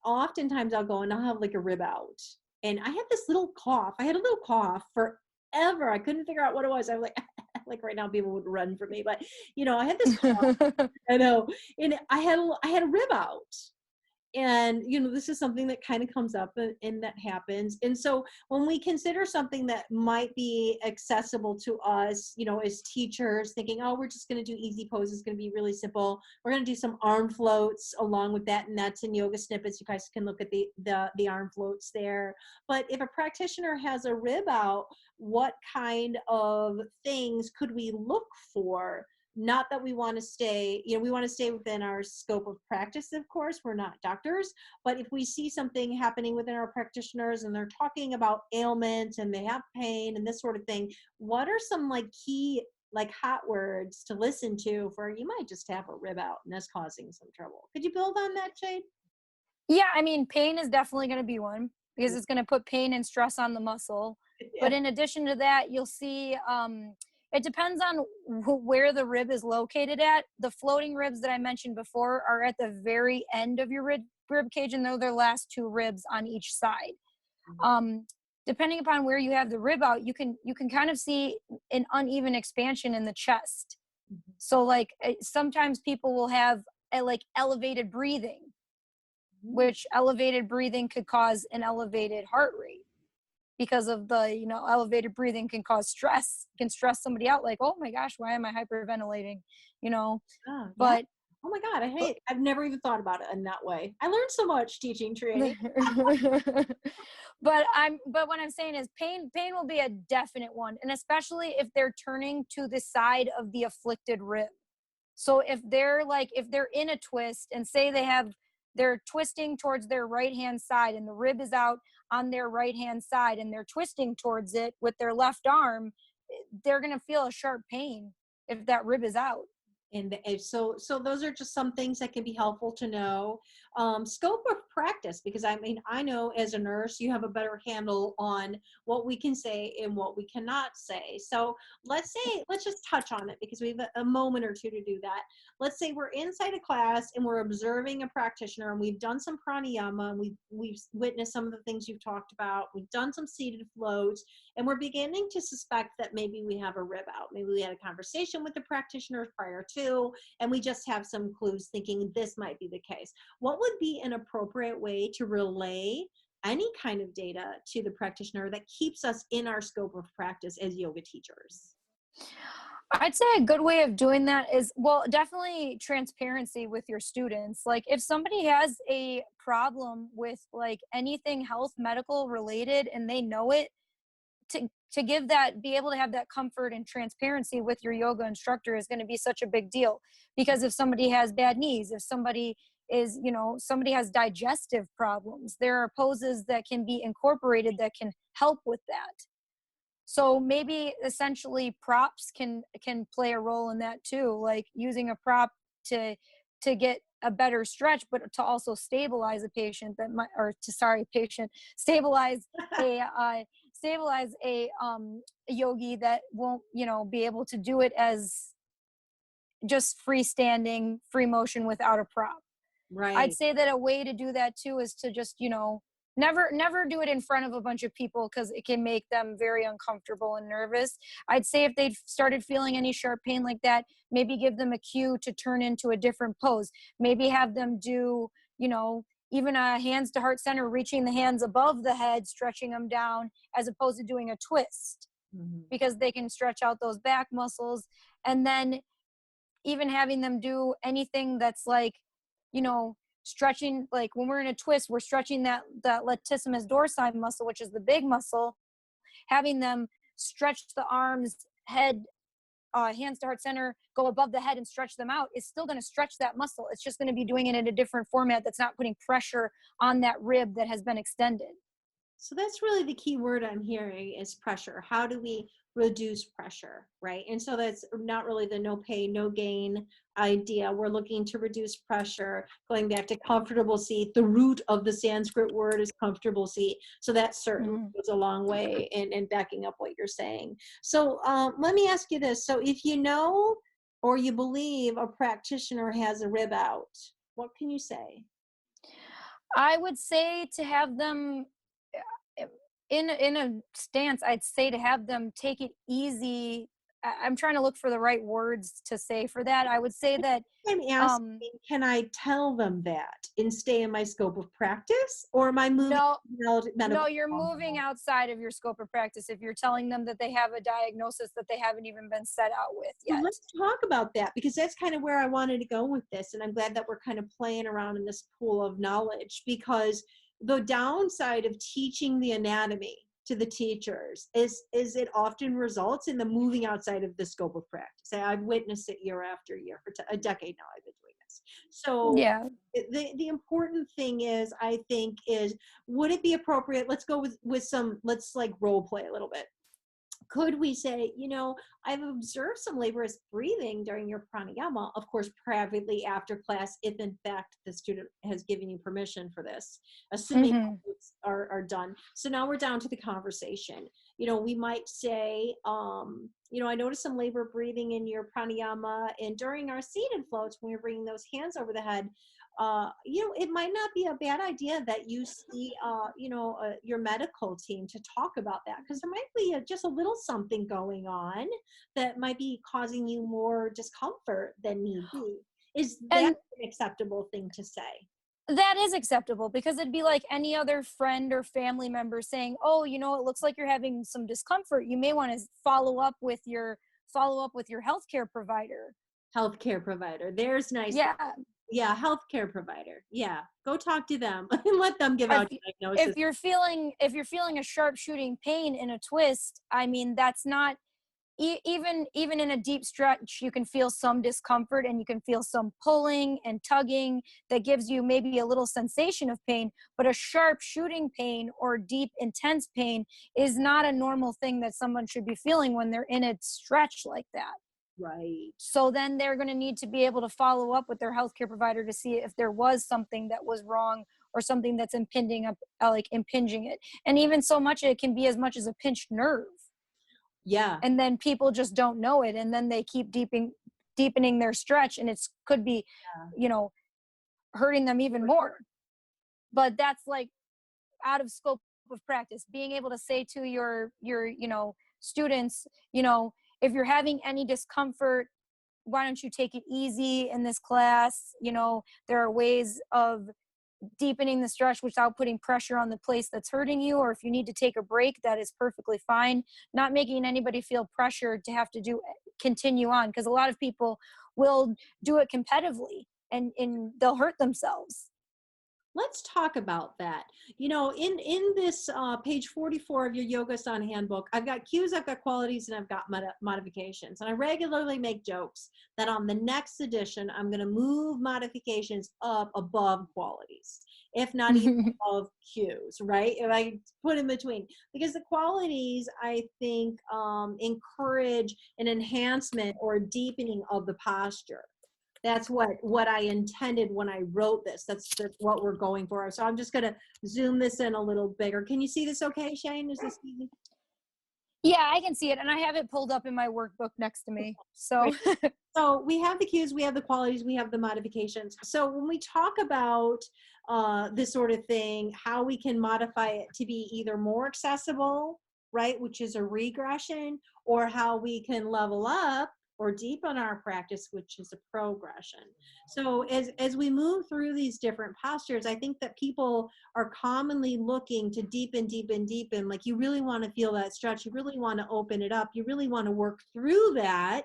Speaker 1: oftentimes I'll go and I'll have like a rib out. And I had this little cough. I had a little cough forever. I couldn't figure out what it was. I was like, like right now people would run from me, but I had this cough. I know. And I had a rib out. And, this is something that kind of comes up and that happens. And so when we consider something that might be accessible to us, as teachers, thinking, oh, we're just going to do easy poses, it's going to be really simple. We're going to do some arm floats along with that. And that's in Yoga Snippets. You guys can look at the arm floats there. But if a practitioner has a rib out, what kind of things could we look for? Not that we want to stay, we want to stay within our scope of practice, of course, we're not doctors, but if we see something happening within our practitioners and they're talking about ailments and they have pain and this sort of thing, what are some key, hot words to listen to for, you might just have a rib out and that's causing some trouble? Could you build on that, Jade?
Speaker 2: Yeah, I mean, pain is definitely going to be one, because it's going to put pain and stress on the muscle. Yeah. But in addition to that, you'll see, it depends on where the rib is located at. The floating ribs that I mentioned before are at the very end of your rib cage, and they're the last two ribs on each side. Mm-hmm. Depending upon where you have the rib out, you can kind of see an uneven expansion in the chest. Mm-hmm. So sometimes people will have elevated breathing, mm-hmm. which elevated breathing could cause an elevated heart rate. Because of the, elevated breathing can cause stress, can stress somebody out, like, oh my gosh, why am I hyperventilating? But
Speaker 1: oh my God, I've never even thought about it in that way. I learned so much teaching training.
Speaker 2: But what I'm saying is pain will be a definite one. And especially if they're turning to the side of the afflicted rib. So if they're in a twist, and say they're twisting towards their right hand side and the rib is out on their right hand side and they're twisting towards it with their left arm, they're going to feel a sharp pain if that rib is out.
Speaker 1: And so those are just some things that can be helpful to know. scope of practice, because I mean, I know as a nurse, you have a better handle on what we can say and what we cannot say. So let's just touch on it because we have a moment or two to do that. Let's say we're inside a class and we're observing a practitioner and we've done some pranayama and we've witnessed some of the things you've talked about. We've done some seated floats and we're beginning to suspect that maybe we have a rib out. Maybe we had a conversation with the practitioner prior to, and we just have some clues thinking this might be the case. What would be an appropriate way to relay any kind of data to the practitioner that keeps us in our scope of practice as yoga teachers?
Speaker 2: I'd say a good way of doing that is, well, definitely transparency with your students. Like if somebody has a problem with like anything health, medical related, and they know it, to give that, be able to have that comfort and transparency with your yoga instructor is going to be such a big deal. Because if somebody has bad knees, if somebody is, you know, somebody has digestive problems, there are poses that can be incorporated that can help with that. So maybe essentially props can play a role in that too, like using a prop to get a better stretch, but to also stabilize a patient that might, or to sorry, patient, stabilize a yogi that won't, you know, be able to do it as just freestanding, free motion without a prop.
Speaker 1: Right.
Speaker 2: I'd say that a way to do that too is to just, you know, never do it in front of a bunch of people because it can make them very uncomfortable and nervous. I'd say if they've started feeling any sharp pain like that, maybe give them a cue to turn into a different pose. Maybe have them do, you know, even a hands to heart center, reaching the hands above the head, stretching them down, as opposed to doing a twist, because they can stretch out those back muscles. And then even having them do anything that's like, you know, stretching, like when we're in a twist, we're stretching that latissimus dorsi muscle, which is the big muscle. Having them stretch the arms, head, hands to heart center, go above the head and stretch them out is still going to stretch that muscle. It's just going to be doing it in a different format that's not putting pressure on that rib that has been extended.
Speaker 1: So that's really the key word I'm hearing is pressure. How do we reduce pressure, right? And so that's not really the no pain, no gain idea. We're looking to reduce pressure, going back to comfortable seat. The root of the Sanskrit word is comfortable seat. So that certainly goes a long way in backing up what you're saying. So let me ask you this. So if you know or you believe a practitioner has a rib out, what can you say?
Speaker 2: I would say to have them in a stance, I'd say to have them take it easy. I'm trying to look for the right words to say for that. I would say that
Speaker 1: I'm asking, can I tell them that and stay in my scope of practice, or am I moving?
Speaker 2: No, you're moving outside of your scope of practice if you're telling them that they have a diagnosis that they haven't even been set out with yet.
Speaker 1: So let's talk about that, because that's kind of where I wanted to go with this, and I'm glad that we're kind of playing around in this pool of knowledge, because the downside of teaching the anatomy to the teachers is it often results in the moving outside of the scope of practice. I've witnessed it year after year for a decade now. I've been doing this. So
Speaker 2: yeah,
Speaker 1: the important thing is, I think, is would it be appropriate? Let's go with some. Let's like role play a little bit. Could we say, you know, I've observed some laborious breathing during your pranayama, of course, privately after class, if in fact the student has given you permission for this, assuming are done. So now we're down to the conversation. You know, we might say, you know, I noticed some labor breathing in your pranayama, and during our seated floats, when we're bringing those hands over the head, you know, it might not be a bad idea that you see, you know, your medical team to talk about that, because there might be just a little something going on that might be causing you more discomfort than need be. Is that an acceptable thing to say?
Speaker 2: That is acceptable, because it'd be like any other friend or family member saying, oh, you know, it looks like you're having some discomfort. You may want to follow up with your healthcare provider.
Speaker 1: Healthcare provider. There's nice.
Speaker 2: Yeah.
Speaker 1: Yeah, healthcare provider. Yeah, go talk to them and let them give out diagnosis.
Speaker 2: If you're feeling a sharp shooting pain in a twist, I mean, that's not even in a deep stretch. You can feel some discomfort and you can feel some pulling and tugging that gives you maybe a little sensation of pain. But a sharp shooting pain or deep intense pain is not a normal thing that someone should be feeling when they're in a stretch like that.
Speaker 1: Right.
Speaker 2: So then they're going to need to be able to follow up with their healthcare provider to see if there was something that was wrong or something that's impinging up, like impinging it. And even so much, it can be as much as a pinched nerve.
Speaker 1: Yeah.
Speaker 2: And then people just don't know it. And then they keep deepening their stretch, and it's could be, hurting them even more. But that's like out of scope of practice. Being able to say to your students, if you're having any discomfort, why don't you take it easy in this class? There are ways of deepening the stretch without putting pressure on the place that's hurting you, or if you need to take a break, that is perfectly fine. Not making anybody feel pressured to have to continue on, because a lot of people will do it competitively and they'll hurt themselves.
Speaker 1: Let's talk about that. In this page 44 of your Yogasana handbook, I've got cues, I've got qualities, and I've got modifications. And I regularly make jokes that on the next edition, I'm going to move modifications up above qualities, if not even above cues, right? If I put in between, because the qualities, I think, encourage an enhancement or deepening of the posture. That's what I intended when I wrote this. That's what we're going for. So I'm just going to zoom this in a little bigger. Can you see this okay, Shane? Is this easy?
Speaker 2: Yeah, I can see it. And I have it pulled up in my workbook next to me. So,
Speaker 1: So we have the cues, we have the qualities, we have the modifications. So when we talk about this sort of thing, how we can modify it to be either more accessible, right, which is a regression, or how we can level up or deepen our practice, which is a progression. So as we move through these different postures, I think that people are commonly looking to deepen. Like, you really want to feel that stretch. You really want to open it up. You really want to work through that.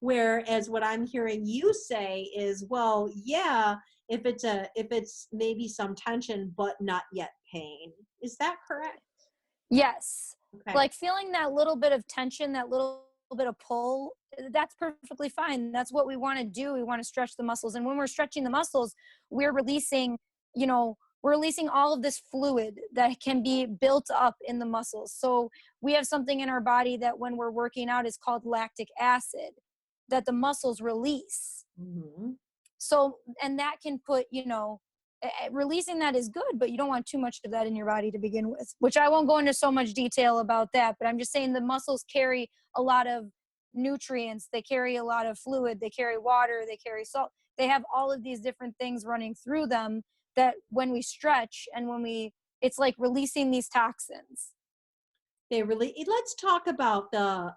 Speaker 1: Whereas what I'm hearing you say is, well, yeah, if it's maybe some tension, but not yet pain. Is that correct?
Speaker 2: yes.
Speaker 1: Okay.
Speaker 2: Like feeling that little bit of tension, that little bit of pull, that's perfectly fine. That's what we want to do. We want to stretch the muscles. And when we're stretching the muscles, we're releasing all of this fluid that can be built up in the muscles. So we have something in our body that when we're working out is called lactic acid that the muscles release.
Speaker 1: Mm-hmm.
Speaker 2: So, and that can put, releasing that is good, but you don't want too much of that in your body to begin with, which I won't go into so much detail about that, but I'm just saying the muscles carry a lot of nutrients, they carry a lot of fluid, they carry water, they carry salt, they have all of these different things running through them that when we stretch and it's like releasing these toxins.
Speaker 1: Let's talk about the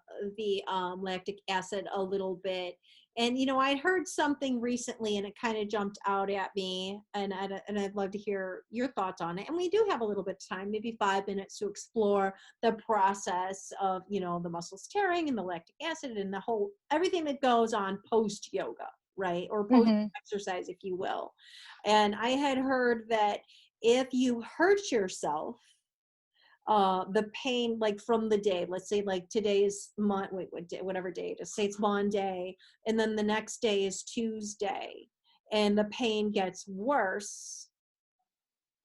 Speaker 1: lactic acid a little bit. And I heard something recently and it kind of jumped out at me, and I'd love to hear your thoughts on it. And we do have a little bit of time, maybe 5 minutes, to explore the process of the muscles tearing and the lactic acid and everything that goes on post yoga, right? Or post exercise, if you will. And I had heard that if you hurt yourself, the pain, like from the day, let's say like today's whatever day it is, say it's Monday, and then the next day is Tuesday, and the pain gets worse,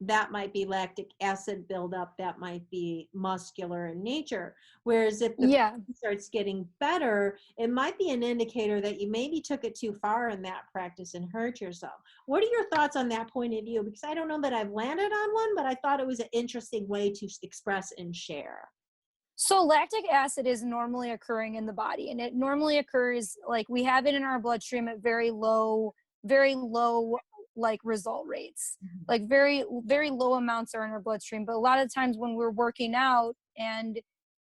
Speaker 1: that might be lactic acid buildup, that might be muscular in nature. Whereas if the pain starts getting better, it might be an indicator that you maybe took it too far in that practice and hurt yourself. What are your thoughts on that point of view? Because I don't know that I've landed on one, but I thought it was an interesting way to express and share.
Speaker 2: So lactic acid is normally occurring in the body, and it normally occurs, like, we have it in our bloodstream at very low like result rates. Like very, very low amounts are in our bloodstream. But a lot of times when we're working out and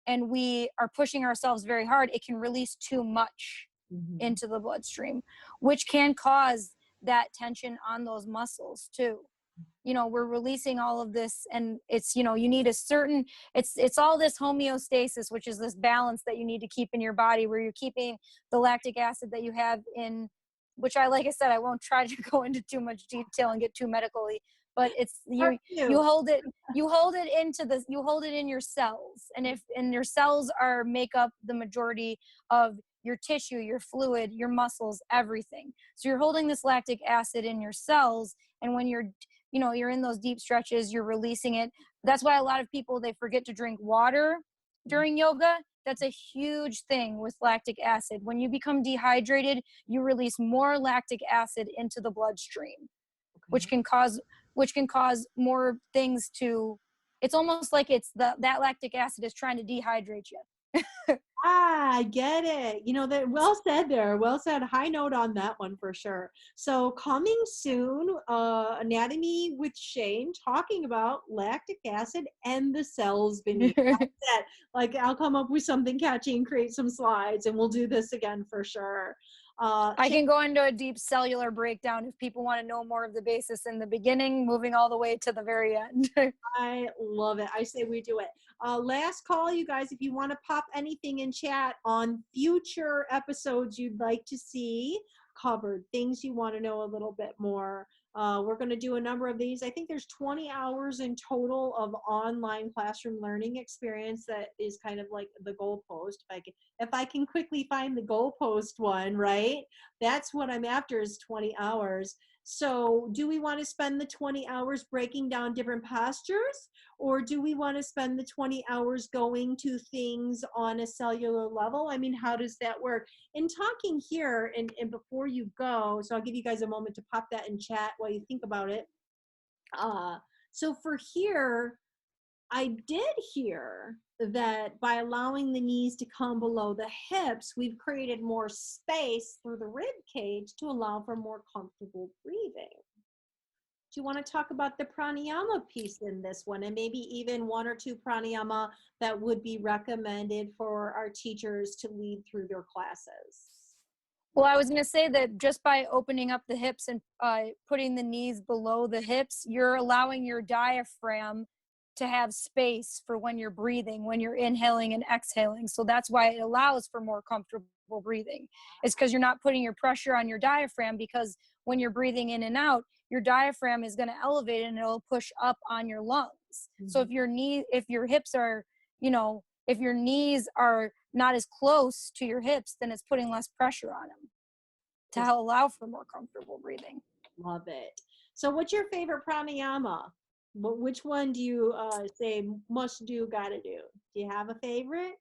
Speaker 2: we are pushing ourselves very hard, it can release too much into the bloodstream, which can cause that tension on those muscles too. We're releasing all of this, and it's, you need a certain, it's all this homeostasis, which is this balance that you need to keep in your body, where you're keeping the lactic acid that you have in, which like I said, I won't try to go into too much detail and get too medically, but it's you hold it in your cells. And your cells make up the majority of your tissue, your fluid, your muscles, everything. So you're holding this lactic acid in your cells. And when you're in those deep stretches, you're releasing it. That's why a lot of people, they forget to drink water during yoga, that's a huge thing with lactic acid. When you become dehydrated, you release more lactic acid into the bloodstream, which
Speaker 1: Okay.
Speaker 2: can cause more things to, it's almost like it's that lactic acid is trying to dehydrate you.
Speaker 1: Ah, I get it. You know, that well said there. Well said. High note on that one for sure. So coming soon, Anatomy with Shane talking about lactic acid and the cells beneath. That's it. Like I'll come up with something catchy and create some slides and we'll do this again for sure.
Speaker 2: I
Speaker 1: Shane,
Speaker 2: can go into a deep cellular breakdown if people want to know more of the basis in the beginning, moving all the way to the very end.
Speaker 1: I love it. I say we do it. Last call, you guys, if you want to pop anything in chat on future episodes you'd like to see covered, things you want to know a little bit more. We're going to do a number of these. I think there's 20 hours in total of online classroom learning experience that is kind of like the goalpost. If I can quickly find the goalpost one, right? That's what I'm after is 20 hours. So do we want to spend the 20 hours breaking down different postures, or do we want to spend the 20 hours going to things on a cellular level? I mean, how does that work? In talking here, and before you go, so I'll give you guys a moment to pop that in chat while you think about it. So for here, I did hear that by allowing the knees to come below the hips, we've created more space through the rib cage to allow for more comfortable breathing. Do you want to talk about the pranayama piece in this one, and maybe even one or two pranayama that would be recommended for our teachers to lead through their classes?
Speaker 2: Well, I was going to say that just by opening up the hips and putting the knees below the hips, you're allowing your diaphragm to have space for when you're breathing, when you're inhaling and exhaling. So that's why it allows for more comfortable breathing. It's because you're not putting your pressure on your diaphragm, because when you're breathing in and out, your diaphragm is going to elevate and it'll push up on your lungs. Mm-hmm. So if your hips are, if your knees are not as close to your hips, then it's putting less pressure on them to allow for more comfortable breathing.
Speaker 1: Love it. So what's your favorite pranayama? Which one do you say must do, gotta do? Do you have a favorite?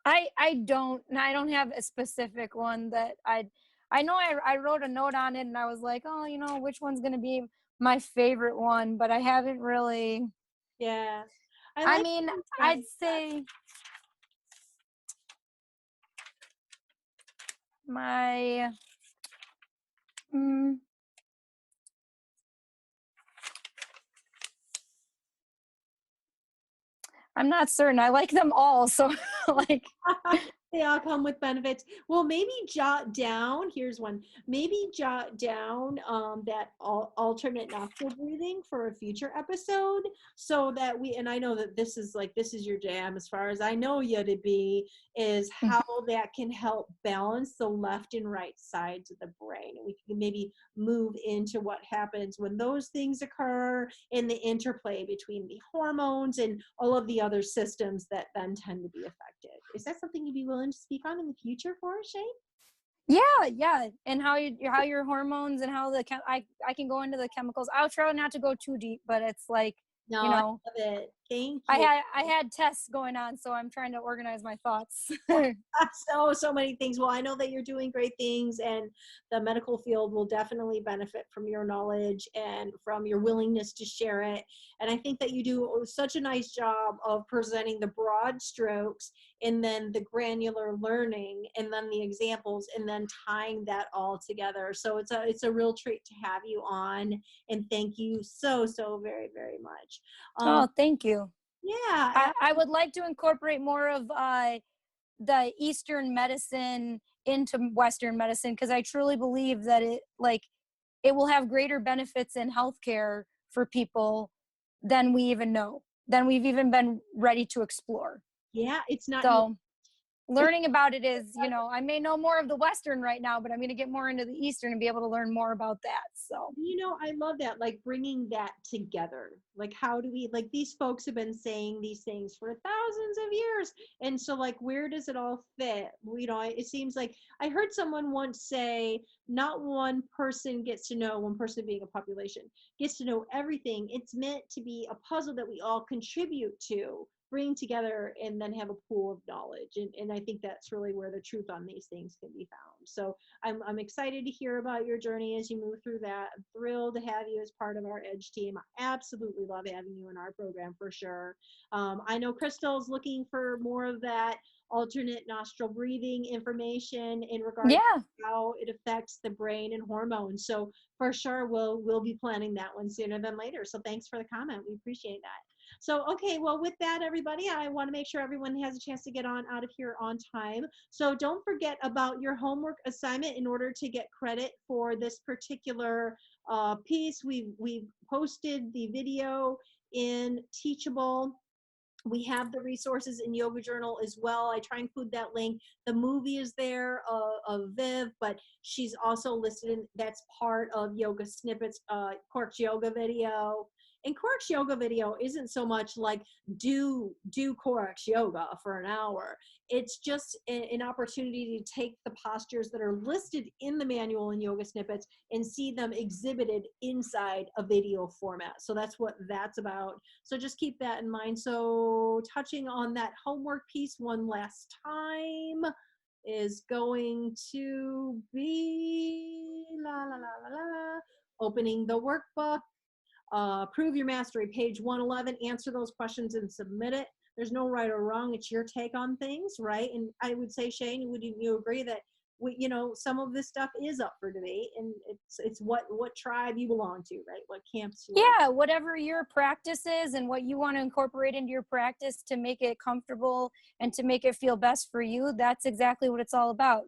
Speaker 2: I don't have a specific one that I know I wrote a note on it and I was like, oh, which one's going to be my favorite one, but I haven't really.
Speaker 1: Yeah.
Speaker 2: I mean, I'd say my I'm not certain. I like them all. So like
Speaker 1: they all come with benefits. Well, maybe jot down, here's one, maybe jot down that alternate nostril breathing for a future episode, so that and I know that this is your jam as far as I know you to be, is how that can help balance the left and right sides of the brain. And we can maybe move into what happens when those things occur in the interplay between the hormones and all of the other systems that then tend to be affected. Is that something you'd be willing to speak on in the future for us, Shane?
Speaker 2: Yeah, and how your hormones and how I can go into the chemicals. I'll try not to go too deep, but it's like,
Speaker 1: no, I love it. Thank you.
Speaker 2: I had tests going on, so I'm trying to organize my thoughts.
Speaker 1: So many things. Well, I know that you're doing great things, and the medical field will definitely benefit from your knowledge and from your willingness to share it. And I think that you do such a nice job of presenting the broad strokes and then the granular learning and then the examples and then tying that all together. So it's a real treat to have you on, and thank you so very, very much.
Speaker 2: Oh, thank you.
Speaker 1: Yeah.
Speaker 2: I would like to incorporate more of the Eastern medicine into Western medicine, because I truly believe that it will have greater benefits in healthcare for people than we even know, than we've even been ready to explore.
Speaker 1: Yeah, it's not.
Speaker 2: So learning about it is, I may know more of the Western right now, but I'm going to get more into the Eastern and be able to learn more about that. So,
Speaker 1: I love that, like bringing that together. Like, how do we, like, these folks have been saying these things for thousands of years. And so, like, where does it all fit? It seems like I heard someone once say, not one person being a population, gets to know everything. It's meant to be a puzzle that we all contribute to. bring together and then have a pool of knowledge. And I think that's really where the truth on these things can be found. So I'm excited to hear about your journey as you move through that. I'm thrilled to have you as part of our EDGE team. I absolutely love having you in our program for sure. I know Crystal's looking for more of that alternate nostril breathing information in regards to how it affects the brain and hormones. So for sure, we'll be planning that one sooner than later. So thanks for the comment. We appreciate that. So, okay, well, with that, everybody, I want to make sure everyone has a chance to get on out of here on time. So don't forget about your homework assignment in order to get credit for this particular piece. We've posted the video in Teachable. We have the resources in Yoga Journal as well. I try and include that link. The movie is there of Viv, but she's also listed in, that's part of Yoga Snippets, Quark's yoga video. And Quark's yoga video isn't so much like do Quark's yoga for an hour. It's just an opportunity to take the postures that are listed in the manual and Yoga Snippets and see them exhibited inside a video format. So that's what that's about. So just keep that in mind. So touching on that homework piece one last time is going to be opening the workbook. Prove your mastery, page 111, answer those questions and submit it. There's no right or wrong. It's your take on things, right? And I would say, Shane, would you agree that some of this stuff is up for debate, and it's what tribe you belong to, right? What camps you are.
Speaker 2: Whatever your practice is and what you want to incorporate into your practice to make it comfortable and to make it feel best for you, that's exactly what it's all about.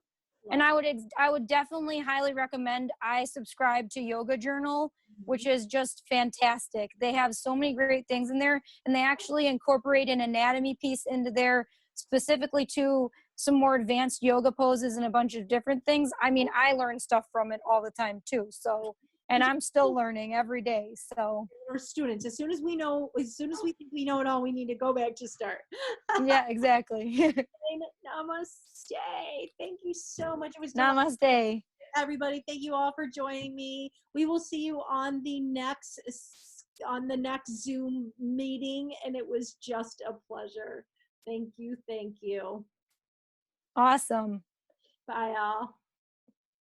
Speaker 2: And I would definitely highly recommend, I subscribe to Yoga Journal, which is just fantastic. They have so many great things in there, and they actually incorporate an anatomy piece into there specifically to some more advanced yoga poses and a bunch of different things. I mean, I learn stuff from it all the time too. So, and I'm still learning every day. So
Speaker 1: we're students. As soon as we think we know it all, we need to go back to start.
Speaker 2: Yeah, exactly.
Speaker 1: Namaste. Thank you so much. It was
Speaker 2: Namaste.
Speaker 1: Everybody, thank you all for joining me. We will see you on the next Zoom meeting, and it was just a pleasure. Thank you.
Speaker 2: Awesome.
Speaker 1: Bye, all.